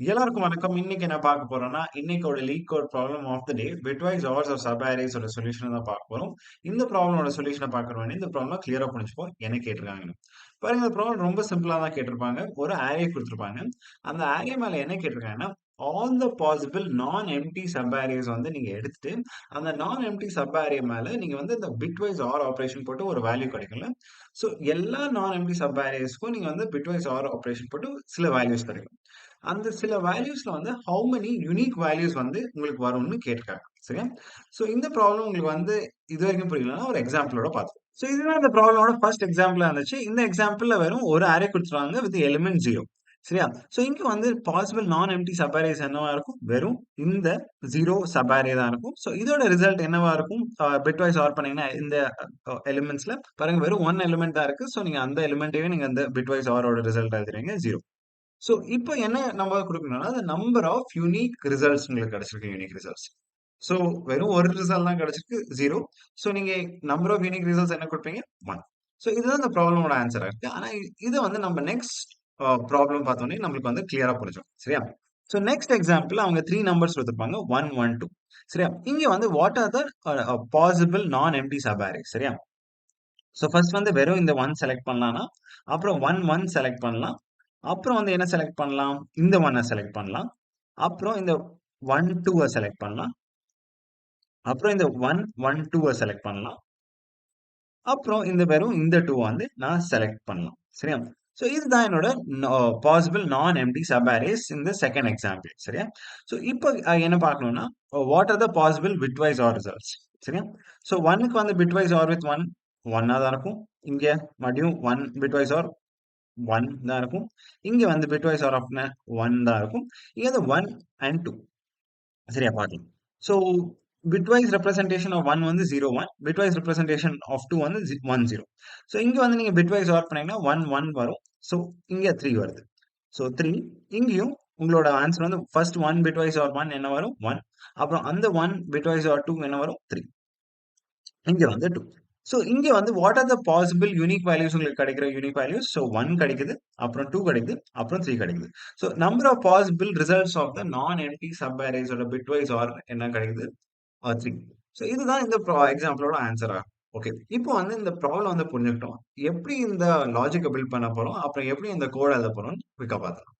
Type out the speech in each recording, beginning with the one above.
எல்லாருக்கும் வணக்கம். இன்னைக்கு என்ன பார்க்க போறோம்னா, இன்னைக்கோட LeetCode problem of the day bitwise ORs or subarrays ஓட சொல்யூஷன் தான் பார்க்க போறோம். இந்த ப்ராப்ளமோட சொல்யூஷன பார்க்கற இந்த ப்ராப்ளம் கிளியரா புரிஞ்சுப்போம். என்ன கேட்டிருக்காங்கன்னு. பாருங்க இந்த ப்ராப்ளம் ரொம்ப சிம்பிளா தான் கேட்டிருப்பாங்க. ஒரு அரே குடுத்திருப்பாங்க. அந்த அரே மேல என்ன கேட்டிருக்காங்கன்னா, ஆல் த பாசிபிள் நான் எம்ப்டி சப் அரேஸ் வந்து நீங்க எடுத்துட்டு, அந்த நான் எம்ப்டி சப் அரே மேல நீங்க வந்து இந்த பிட்வைஸ் ஆர் ஆப்பரேஷன் போட்டு ஒரு வேல்யூ கிடைக்கும்ல. சோ எல்லா நான் எம்ப்டி சப் அரேஸ்க்கும் நீங்க வந்து பிட்வைஸ் ஆர் ஆப்பரேஷன் போட்டு சில வேல்யூஸ் கிடைக்கும். அந்த சில வேல்யூஸ்ல வந்து ஹவ் மெனி யூனிக் வேல்யூஸ் வந்து உங்களுக்கு வரும்னு கேட்டிருக்காங்க. சரியா? சோ இந்த ப்ராப்ளம் உங்களுக்கு வந்து இதுவரைக்கும் புரியலன்னா ஒரு எக்ஸாம்பிளோட பார்த்துக்கோங்க. சோ இதுதான் இந்த ப்ராப்ளமோட ஃபர்ஸ்ட் எக்ஸாம்பிளா இருந்துச்சு. இந்த எக்ஸாம்பிள்ல வெறும் ஒரு அரே குடுத்துருக்காங்க வித் எலிமெண்ட் 0. சரியா? சோ இங்க வந்து பாசிபிள் நான் எம்ப்டி சப் அரேஸ் என்னவா இருக்கும்? வெறும் இந்த 0 சப் அரே தான் இருக்கும். சோ இதோட ரிசல்ட் என்னவா இருக்கும்? பிட்வைஸ் ஆர் பண்ணீங்கன்னா இந்த எலிமெண்ட்ஸ்ல பாருங்க வெறும் 1 எலிமெண்ட் தான் இருக்கு. சோ நீங்க அந்த எலிமெண்ட்டயே நீங்க அந்த பிட்வைஸ் ஆரோட ரிசல்ட் எழுதுறீங்க 0. சோ, இப்போ என்ன நம்ம குடுக்கணும்னா, the number of unique results உங்களுக்கு கிடைச்சிருக்கு யூனிக் ரிசல்ட்ஸ். சோ, வெறும் ஒரு ரிசல்ட் தான் கிடைச்சிருக்கு 0. சோ, நீங்க நம்பர் ஆஃப் யூனிக் ரிசல்ட்ஸ் என்ன குடுப்பீங்க? 1. சோ, இதுதான் இந்த ப்ராப்ளமோட ஆன்ஸரா இருக்கு. ஆனா, இத வந்து நம்ம நெக்ஸ்ட் ப்ராப்ளம் பார்த்தோனே நம்மளுக்கு வந்து கிளியரா புரிஞ்சிரும். சரியா? சோ, நெக்ஸ்ட் எக்ஸாம்பிள் அவங்க 3 நம்பர்ஸ் குடுத்திருப்பாங்க. 1, 1, 2. சரியா? இங்க வந்து வாட் ஆர் த பாசிபிள் நான் எம்ப்டி சப் அரே. சரியா? சோ, ஃபர்ஸ்ட் வந்து வெறும் இந்த 1 செலக்ட் பண்ணலாம்னா, அப்புறம் 1, 1 செலக்ட் பண்ணலாம். அப்புறம் வந்து என்ன செலக்ட் பண்ணலாம்? இந்த 1 செலக்ட் பண்ணலாம். அப்புறம் இந்த 1, 2 செலக்ட் பண்ணலாம். அப்புறம் இந்த 1, 1, 2 செலக்ட் பண்ணலாம். அப்புறம் இந்த வெறும் இந்த 2 வந்து நான் செலக்ட் பண்ணலாம். சரியா? சோ இதுதான் என்னோட பாசிபிள் நான் எம்ப்டி சப் அரேஸ் இந்த செகண்ட் எக்ஸாம்பிள். சரியா? சோ இப்போ என்ன பார்க்கணும்னா, what are the possible bitwise R results. சரியா? சோ 1க்கு வந்து பிட்வைஸ் ஆர் வித் 1 1 தான் இருக்கும். இங்க மறுபடியும் 1 பிட்வைஸ் ஆர் 1 தான் இருக்கும். இங்க வந்து பிட்வைஸ் ஆர் ஆஃப் 1 தான் இருக்கும். இங்க வந்து 1 அண்ட் 2. சரியா பார்க்கலாம். ஸோ பிட்வைஸ் ரெப்ரசன்டேஷன் ஆஃப் 1 வந்து 0, 1. பிட்வைஸ் ரெப்ரசன்டேஷன் ஆஃப் 2 வந்து 1, 0. ஸோ இங்க வந்து நீங்க பிட்வைஸ் ஆர் பண்ணீங்கன்னா 1, 1 வரும். ஸோ இங்க 3 வருது. ஸோ 3 இங்கேயும் உங்களோட ஆன்சர் வந்து ஃபர்ஸ்ட் 1 பிட்வைஸ் ஆர் 1 என்ன வரும்? 1. அப்புறம் அந்த 1 பிட்வைஸ் ஆர் 2 என்ன வரும்? 3. இங்க வந்து 2. ஸோ இங்க வந்து what are the possible unique values உங்களுக்கு கிடைக்கிற யூனிக் வேல்யூஸ்? ஸோ 1 கிடைக்குது, அப்புறம் 2 கிடைக்குது, அப்புறம் 3 கிடைக்குது. So number of possible results of the non empty sub அரேஸோட பிட்வைஸ் ஆர் என்ன கிடைக்குது? 3. ஸோ இதுதான் இந்த எக்ஸாம்பிளோட ஆன்சரா. ஓகே. இப்போ வந்து இந்த ப்ராப்ளம் வந்து புரிஞ்சுக்கிட்டோம். எப்படி இந்த லாஜிக்க பில்ட் பண்ண போறோம், அப்புறம் எப்படி இந்த கோட் எழுத போறோம்னு குயிக்கா பார்க்கலாம்.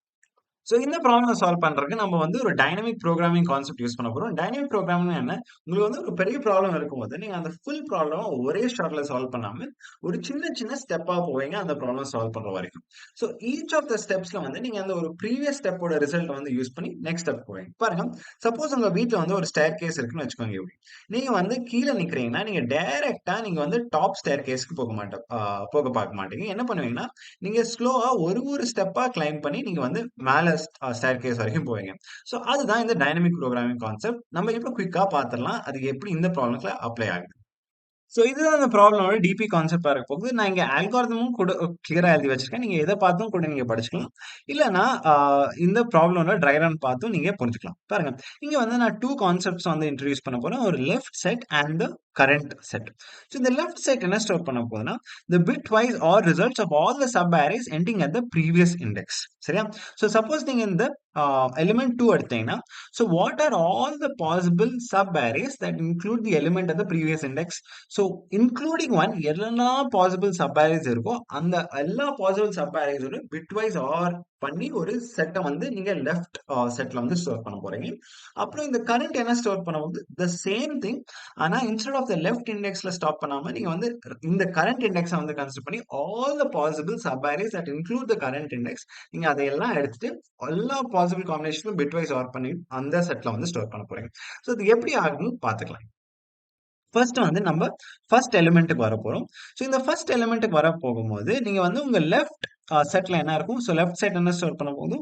சோ இந்த ப்ராப்ளம் சால்வ் பண்றதுக்கு நம்ம வந்து ஒரு டைனமிக் புரோகிராமிங் கான்செப்ட் யூஸ் பண்ண போறோம். டைனமிக் புரோகிராமிங்னா என்ன? உங்களுக்கு வந்து ஒரு பெரிய ப்ராப்ளம் இருக்கும்போது, நீங்க அந்த ஃபுல் ப்ராப்ளம ஒரே ஷாட்ல சால்வ் பண்ணாம, ஒரு சின்ன சின்ன ஸ்டெப்பா போவீங்க அந்த ப்ராப்ளம் சால்வ் பண்ற வரைக்கும். சோ ஈச் ஆஃப் த ஸ்டெப்ஸ்ல வந்து நீங்க அந்த ஒரு ப்ரீவியஸ் ஸ்டெப்போட ரிசல்ட்ட வந்து யூஸ் பண்ணி நெக்ஸ்ட் ஸ்டெப் போவீங்க. பாருங்க, சப்போஸ் உங்க வீட்ல வந்து ஒரு ஸ்டேர்கேஸ் இருக்குன்னு வச்சுக்கோங்க இப்படி. நீங்க வந்து கீழ நிக்கிறீங்கன்னா, நீங்க டைரக்ட்டா நீங்க வந்து டாப் ஸ்டேர்கேஸ்க்கு போக பார்க்க மாட்டீங்க. என்ன பண்ணுவீங்கன்னா, நீங்க ஸ்லோவா ஒரு ஸ்டெப்பா கிளைம் பண்ணி நீங்க வந்து மேல ஸ்டேர்கேஸ் வரைக்கும் போவீங்க. சோ அதுதான் இந்த டைனமிக் புரோகிராமிங் கான்செப்ட். நம்ம இப்ப குயிக்கா பார்த்துடலாம். அது எப்படி இந்த ப்ராப்ளம்ஸ்ல அப்ளை ஆகுது. சோ இதுதான் அந்த ப்ராப்ளமோட டிபி கான்செப்ட்டா இருக்க போகுது. நான் இங்க அல்காரிதமும் கூட கிளியரா எழுதி வச்சிருக்கேன். நீங்க எத பார்த்தும் கூட நீங்க படிச்சுக்கலாம். இல்லன்னா இந்த ப்ராப்ளமோட ட்ரை ரன் பார்த்தும் நீங்க புரிஞ்சுக்கலாம். பாருங்க, இங்க வந்து நான் 2 கான்செப்ட்ஸ் வந்து இன்ட்ரோடியூஸ் பண்ண போறேன். ஒரு left set and the current set. So இந்த லெஃப்ட் செட் என்ன ஸ்டோர் பண்ண போகுதுன்னா, the bitwise or results of all the sub arrays ending at the previous index. சரியா? சோ சப்போஸ் நீங்க இந்த எலிமெண்ட் 2 எடுத்தீங்கன்னா, so what are all the possible sub arrays that include the element at the previous index? So including 1 எல்லா possible sub arrays இருக்கோ அந்த எல்லா possible sub அரேஸோட bitwise R பண்ணி ஒரு செட்டை வந்து நீங்க லெஃப்ட் செட்ல வந்து ஸ்டோர் பண்ண போறீங்க. அப்புறம் இந்த கரண்ட் என்ன ஸ்டோர் பண்ண போகுது? The same thing. ஆனா இன்ஸ்டெட் ஆஃப் த லெஃப்ட் இண்டெக்ஸ்ல ஸ்டாப் பண்ணாம நீங்க வந்து இந்த கரண்ட் இண்டெக்ஸை வந்து கன்சிடர் பண்ணி all the possible sub arrays that include the current index நீங்க அதையெல்லாம் எடுத்துட்டு எல்லா பாசிபிள் காம்பினேஷனும் பிட்வைஸ் ஆர் பண்ணி அந்த செட்ல வந்து ஸ்டோர் பண்ண போறீங்க. ஸோ இது எப்படி ஆகும்னு பார்த்துக்கலாம். ஃபர்ஸ்ட் வந்து நம்ம ஃபர்ஸ்ட் எலிமெண்ட்டுக்கு வரப்போறோம். ஸோ இந்த ஃபர்ஸ்ட் எலிமெண்ட்டுக்கு வர போகும்போது, நீங்க வந்து உங்க லெஃப்ட் செட்ல என்ன இருக்கும்? ஸோ லெஃப்ட் செட் என்ன ஸ்டோர் பண்ண போகுது?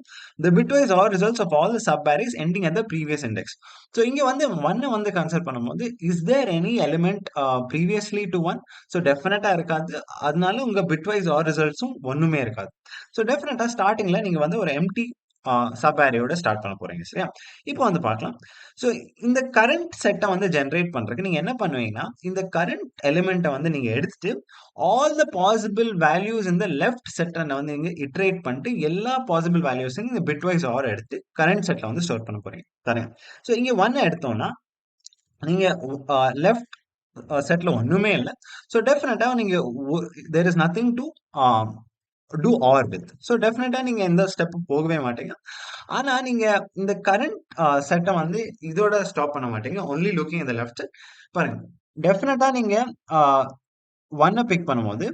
The bitwise R results of all the sub arrays ending at the previous index. So இங்க வந்து 1 வந்து கன்சிடர் பண்ணும்போது, is there any element previously to 1? So டெஃபினட்டா இருக்காது. அதனால உங்க பிட்வைஸ் ஆர் ரிசல்ட்ஸும் ஒண்ணுமே இருக்காது. ஸோ டெஃபினட்டா ஸ்டார்ட்டிங்ல நீங்க வந்து ஒரு எம்ப்டி சப் அரேயோட ஸ்டார்ட் பண்ண போறீங்க சரியா? இப்போ வந்து பார்க்கலாம். ஸோ இந்த கரண்ட் செட்ட வந்து ஜெனரேட் பண்றதுக்கு நீங்க என்ன பண்ணுவீங்கன்னா, இந்த கரண்ட் எலிமெண்ட்ட வந்து நீங்க எடுத்துட்டு, all the possible values in the left செட்ட வந்து நீங்க இட்டரேட் பண்ணிட்டு, எல்லா பாசிபிள் வேல்யூஸையும் நீங்க பிட்வைஸ் ஆர் எடுத்து கரண்ட் செட்ல வந்து ஸ்டோர் பண்ண போறீங்க. சரியா? ஸோ இங்க 1 எடுத்தோம்னா, நீங்க லெஃப்ட் செட்ல ஒண்ணுமே இல்ல. ஸோ டெஃபினட்டா நீங்க there is nothing to do or with. So டெஃபினட்டா நீங்க எந்த ஸ்டெப் போகவே மாட்டீங்க. ஆனா நீங்க இந்த கரண்ட் செட்ட வந்து இதோட ஸ்டாப் பண்ண மாட்டீங்க. Only looking in the left. பாருங்க. டெஃபினட்டா நீங்க அ 1 பிக் பண்ணும்போது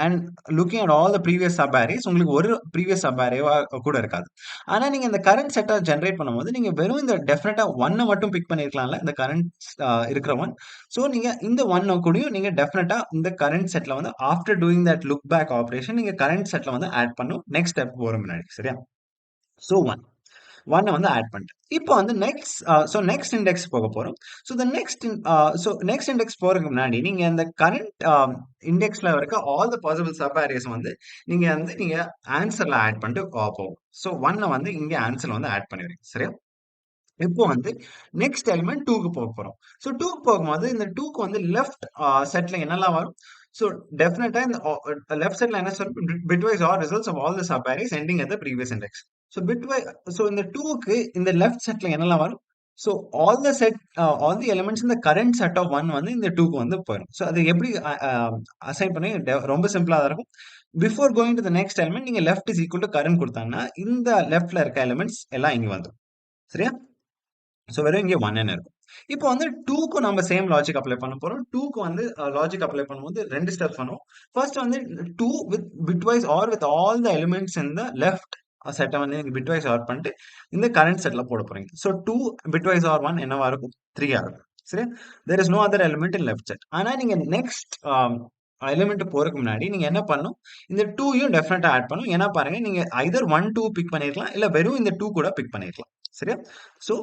and looking at all the previous sub arrays உங்களுக்கு ஒரு ப்ரீவியஸ் சப் அரேவா கூட இருக்காது. ஆனா நீங்க இந்த கரண்ட் செட்ட ஜெனரேட் பண்ணும்போது நீங்க வெறும் இந்த டெஃபினட்டா 1 மட்டும் பிக் பண்ணியிருக்கலாம்ல. இந்த கரண்ட் இருக்கிற ஒன். ஸோ நீங்க இந்த 1 கூடயும் நீங்க டெஃபினட்டா இந்த கரண்ட் செட்ல வந்து after doing that look back operation நீங்க கரண்ட் செட்ல வந்து ஆட் பண்ணும். நெக்ஸ்ட் ஸ்டெப் போற முன்னாடி. சரியா? ஸோ 1. 1 வந்து ஆட் பண்ணிட்டேன். இப்போ வந்து நெக்ஸ்ட் இண்டெக்ஸ் போக போறோம். So the next next index போறதுக்கு முன்னாடி நீங்க அந்த கரண்ட் இண்டெக்ஸ்ல இருக்க all the possible sub arrays வந்து நீங்க ஆன்சர்ல ஆட் பண்ணிட்டு போகும். ஸோ 1 வந்து இங்க ஆன்சர்ல வந்து ஆட் பண்ணிடுறீங்க. சரியா? இப்போ வந்து நெக்ஸ்ட் எலிமெண்ட் 2க்கு போக போறோம். ஸோ 2க்கு போகும்போது இந்த 2க்கு வந்து லெஃப்ட் செட்ல என்னலாம் வரும்? ஸோ டெஃபினட்டா இந்த லெஃப்ட் செட்ல என்ன சொல்லும்? Bitwise R results of all the sub arrays ending at the previous index. So so இந்த 2க்கு இந்த லெஃப்ட் செட்ல என்னலாம் வரும்? ஸோ ஆல் தி எலிமெண்ட்ஸ் இந்த கரண்ட் செட் ஆஃப் 1 வந்து இந்த 2க்கு வந்து போயிடும். ஸோ அது எப்படி அசைன் பண்ணி ரொம்ப சிம்பிளா தான் இருக்கும். Before going to the next element நீங்க left is equal to current குடுத்தாங்கன்னா, இந்த லெஃப்ட்ல இருக்க எலிமெண்ட்ஸ் எல்லாம் இங்க வந்துரும். சரியா? ஸோ வெறும் இங்க 1ன்னு இருக்கும். இப்போ வந்து 2க்கும் நம்ம சேம் லாஜிக் அப்ளை பண்ண போறோம். 2க்கு வந்து லாஜிக் அப்ளை பண்ணும்போது 2 ஸ்டெப்ஸ் பண்ணுவோம். ஃபர்ஸ்ட் வந்து 2 with bitwise OR with all the elements in the left செட்ட வந்து நீங்க பிட்வைஸ் ஆர் பண்ணிட்டு இந்த கரண்ட் செட்ல போட போறீங்க. ஸோ 2 பிட்வைஸ் ஆர் 1 என்னவா இருக்கும்? 3 ஆ இருக்கும். சரியா? There is no other element in left set. ஆனா நீங்க நெக்ஸ்ட் எலிமெண்ட் போறதுக்கு முன்னாடி நீங்க என்ன பண்ணணும்? இந்த 2யும் டெஃபினட்டா ஆட் பண்ணணும். ஏன்னா பாருங்க நீங்க ஐதர் 1, 2 பிக் பண்ணிருக்கலாம். இல்ல வெறும் இந்த 2 கூட பிக் பண்ணிருக்கலாம். சரியா? ஸோ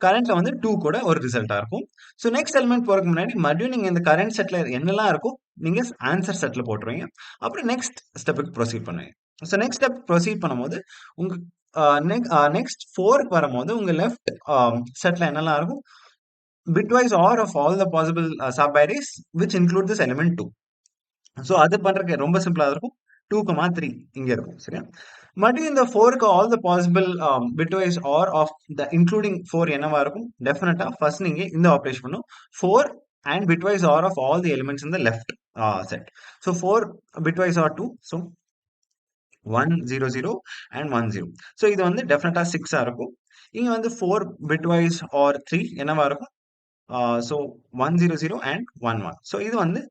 கரண்ட்ல வந்து 2 கூட ஒரு ரிசல்ட்டா இருக்கும். ஸோ நெக்ஸ்ட் எலிமெண்ட் போறதுக்கு முன்னாடி மறுபடியும் நீங்க இந்த கரண்ட் செட்ல என்னலாம் இருக்கோ நீங்க ஆன்சர் செட்ல போட்டுருவீங்க. அப்புறம் நெக்ஸ்ட் ஸ்டெப்புக்கு ப்ரோசீட் பண்ணுவீங்க. ஸோ நெக்ஸ்ட் ஸ்டெப் ப்ரோசீட் பண்ணும்போது உங்க நெக்ஸ்ட் 4க்கு வரும்போது உங்க லெஃப்ட் செட்ல என்னலாம் இருக்கும்? Bitwise R of all the possible sub arrays which include this element 2. So அது பண்றதுக்கு ரொம்ப சிம்பிளா இருக்கும். 2, 3 இங்க இருக்கும். சரியா? மறுபடியும் இந்த 4க்கு all the possible bitwise R of the including 4 என்னவா இருக்கும்? டெஃபினட்டா ஃபர்ஸ்ட் நீங்க இந்த ஆப்பரேஷன் பண்ணும். 4 and bitwise R of all the elements in the left set. So 4 bitwise or 2. So 1, 0, 0 and 1, 0. So இது வந்து டெஃபினட்டா 6 இருக்கும். இங்க வந்து 4 பிட்வைஸ் ஆர் 3 என்னவா இருக்கும்? So 1, 0, 0 and 1, 1. ஸோ இது வந்து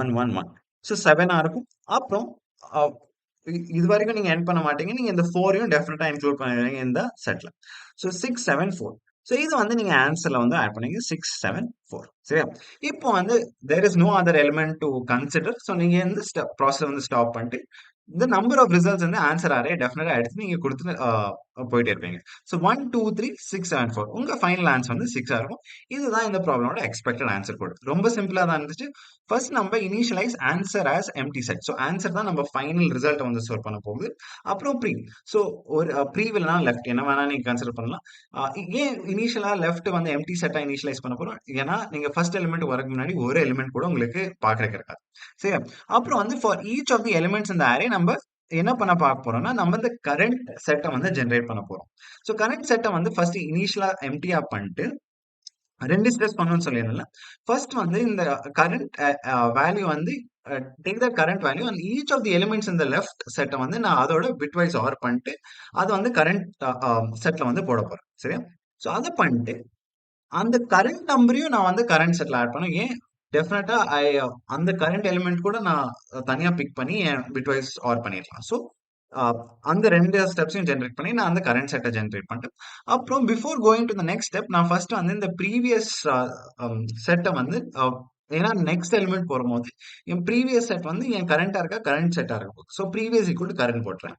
1, 1, 1. ஸோ 7 இருக்கும். அப்புறம் அ இதுவரைக்கும் நீங்க எண்ட் பண்ண மாட்டீங்க. நீங்க இந்த 4யும் டெஃபினட்டா இன்க்ளூட் பண்ணிடுவீங்க இந்த செட்ல. ஸோ 6, 7, 4. ஸோ இது வந்து நீங்க ஆன்சர்ல வந்து ஆட் பண்ணீங்க. 6, 7, 4. சரியா? இப்போ வந்து there is no other element to consider. So நீங்க இந்த ப்ராசஸ் வந்து ஸ்டாப் பண்ணிட்டு இந்த நம்பர் ஆஃப் ரிசல்ட்ஸ் வந்து ஆன்சர் அரே டெஃபினட்டா எடுத்து நீங்க குடுத்துட்டு போயிட்டே இருப்பீங்க. ஸோ 1, 2, 3, 6, 7, 4. உங்க ஃபைனல் ஆன்சர் வந்து 6 இருக்கும். இதுதான் இந்த ப்ராப்ளமோட எக்ஸ்பெக்டட் ஆன்சர் கோட். ரொம்ப சிம்பிளா தான் இருந்துச்சு. ஃபர்ஸ்ட் நம்ம initialise answer as empty set. So answer தான் நம்ம ஃபைனல் ரிசல்ட் வந்து ஸ்டோர் பண்ண போகுது. அப்புறம் ப்ரீ. ஸோ ஒரு ப்ரீ இல்லனா லெஃப்ட் என்ன வேணா நீங்க கன்சிடர் பண்ணலாம். ஏன் இனிஷியலா லெஃப்ட் வந்து எம்ப்டி செட்டா இனிஷியலைஸ் பண்ண போறோம்? ஏன்னா நீங்க ஃபர்ஸ்ட் எலிமெண்ட் வரதுக்கு முன்னாடி ஒரு எலிமெண்ட் கூட உங்களுக்கு பார்க்கறதுக்கு இருக்காது. சரியா? அப்புறம் வந்து for each of the elements இந்த அரே நம்ம என்ன பண்ண பார்க்க போறோம்னா, நம்ம இந்த கரண்ட் செட்ட வந்து ஜெனரேட் பண்ண போறோம். ஸோ கரண்ட் செட்ட வந்து ஃபர்ஸ்ட் இனிஷியலா எம்ப்டியா பண்ணிட்டு 2 ஸ்டெப்ஸ் பண்ணணும்னு சொல்லியிருந்தேன்ல. ஃபர்ஸ்ட் வந்து இந்த கரண்ட் வேல்யூ வந்து take the current value and each of the elements in the left செட்ட வந்து நான் அதோட பிட்வைஸ் ஆர் பண்ணிட்டு அது வந்து கரண்ட் செட்ல வந்து போட போறேன். சரியா? ஸோ அத பண்ணிட்டு அந்த கரண்ட் நம்பரையும் நான் வந்து கரண்ட் செட்ல ஆட் பண்ணுவேன். ஏன்? டெஃபினட்டா அந்த கரண்ட் எலிமெண்ட் கூட நான் தனியா பிக் பண்ணி என் பிட்வைஸ் ஆர் பண்ணிடலாம். ஸோ அந்த 2 ஸ்டெப்ஸையும் ஜெனரேட் பண்ணி நான் அந்த கரண்ட் செட்ட ஜெனரேட் பண்ணிட்டேன். அப்புறம் before going to the next step நான் ஃபர்ஸ்ட் வந்து இந்த ப்ரீவியஸ் செட்ட வந்து ஏன்னா நெக்ஸ்ட் எலிமெண்ட் போடும்போது என் ப்ரீவியஸ் செட் வந்து என் கரண்டா இருக்கா கரண்ட் செட்டா இருக்கும். So previous equal to current போட்டுறேன்.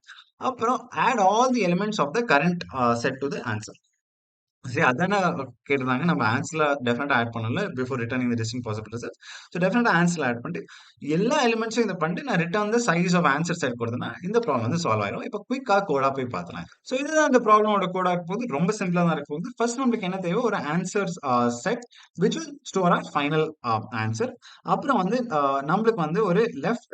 அப்புறம் add all the elements of the current set to the answer. சரி அதானே கேட்டிருந்தாங்க. நம்ம ஆன்சர்ல டெஃபினட்டா ஆட் பண்ணணும்ல. Before returning the distinct possible results. So டெஃபினட்டா ஆன்சர்ல ஆட் பண்ணிட்டு, எல்லா எலிமெண்ட்ஸும் இத பண்ணிட்டு, நான் return the size of answer set குடுத்தேன்னா, இந்த ப்ராப்ளம் வந்து சால்வ் ஆயிரும். இப்ப குயிக்கா கோடா போய் பார்க்கலாம். ஸோ இதுதான் இந்த ப்ராப்ளமோட கோடா இருக்கப்போது. ரொம்ப சிம்பிளா தான் இருக்கப்போது. ஃபர்ஸ்ட் நம்மளுக்கு என்ன தேவை? ஒரு answers set which will store R final answer. அப்புறம் வந்து நம்மளுக்கு வந்து ஒரு லெஃப்ட்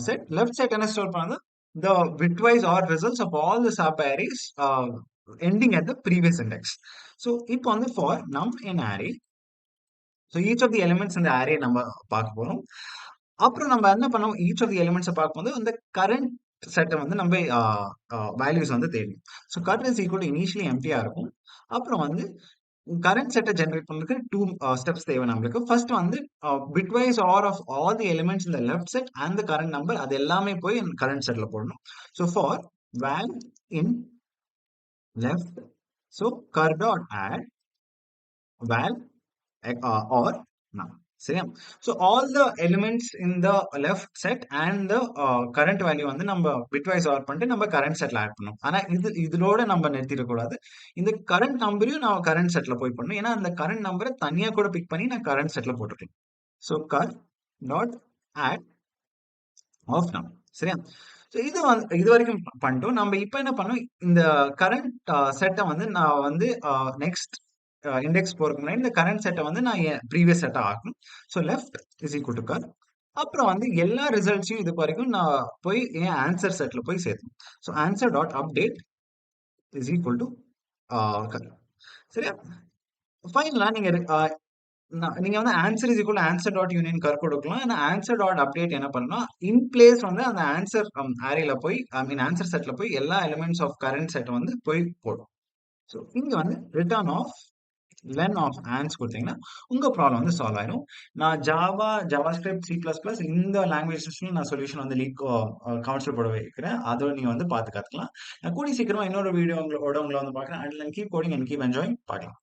set. Left set என்ன ஸ்டோர் பண்ணுது? The bitwise OR results of all the sub arrays ending at the previous index. So இப்போ வந்து for num in array, so each of the elements in the array நம்ம பார்க்க போறோம். அப்புறம் நம்ம என்ன பண்ணோம்? each of the elements பார்க்கும்போது இந்த current செட்டை வந்து நம்ம வேல்யூஸ் வந்து தேடணும். So current is equal to initially empty இருக்கும். அப்புறம் வந்து கரண்ட் செட்டை ஜெனரேட் பண்றதுக்கு டூ ஸ்டெப்ஸ் தேவை நம்மளுக்கு. ஃபர்ஸ்ட் வந்து bitwise R of all the elements இந்த left set and the current number அது எல்லாமே போய் கரண்ட் செட்ல போடணும். So for val in left, so cur dot add val or num. சரியா? So all the elements in the left set and the current value வந்து நம்ம bitwise R பண்ணிட்டு நம்ம கரண்ட் செட்ல ஆட் பண்ணணும். ஆனா இதோட நம்ம நிறுத்திடக்கூடாது. இந்த கரண்ட் நம்பரையும் நான் கரண்ட் செட்ல போய் பண்ணணும். ஏன்னா அந்த கரண்ட் நம்பரை தனியா கூட பிக் பண்ணி நான் கரண்ட் செட்ல போட்டுருக்கேன். So cur dot add of num. சரியா? ஸோ இது வந்து இது வரைக்கும் பண்ணிட்டோம். நம்ம இப்போ என்ன பண்ணோம்? இந்த கரண்ட் செட்டை வந்து நான் வந்து நெக்ஸ்ட் இண்டெக்ஸ் போறதுக்கு முன்னாடி இந்த கரண்ட் செட்டை வந்து நான் என் ப்ரீவியஸ் செட்டை ஆக்கணும். So left is equal to cur. அப்புறம் வந்து எல்லா ரிசல்ட்ஸையும் இது வரைக்கும் நான் போய் என் ஆன்சர் செட்ல போய் சேர்த்தணும். So answer dot update is equal to cur. சரியா? ஃபைனலா நீங்க வந்து answer is equal answer dot union cur கொடுக்கலாம். ஆனா ஆன்சர் டாட் அப்டேட் என்ன பண்ணணும்? இன் பிளேஸ் வந்து அந்த ஆன்சர் அரேல போய் ஐ மீன் ஆன்சர் செட்ல போய் எல்லா எலிமெண்ட்ஸ் ஆஃப் கரண்ட் செட் வந்து போய் போடும். ஸோ இங்க வந்து ரிட்டர்ன் ஆஃப் லென் ஆஃப் ஆன்ஸ் கொடுத்தீங்கன்னா உங்க ப்ராப்ளம் வந்து சால்வ் ஆயிரும். நான் ஜாவா ஸ்கிரிப்ட், C++ இந்த லாங்குவேஜஸ்ல நான் சொல்யூஷன் வந்து லீக் கவுன்சில் போட வைக்கிறேன். அதோட நீங்க வந்து பார்த்து கத்துக்கலாம். நான் கூடி சீக்கிரமா இன்னொரு வீடியோ உங்களை வந்து பார்க்குறேன். And keep coding and keep enjoying. பார்க்கலாம்.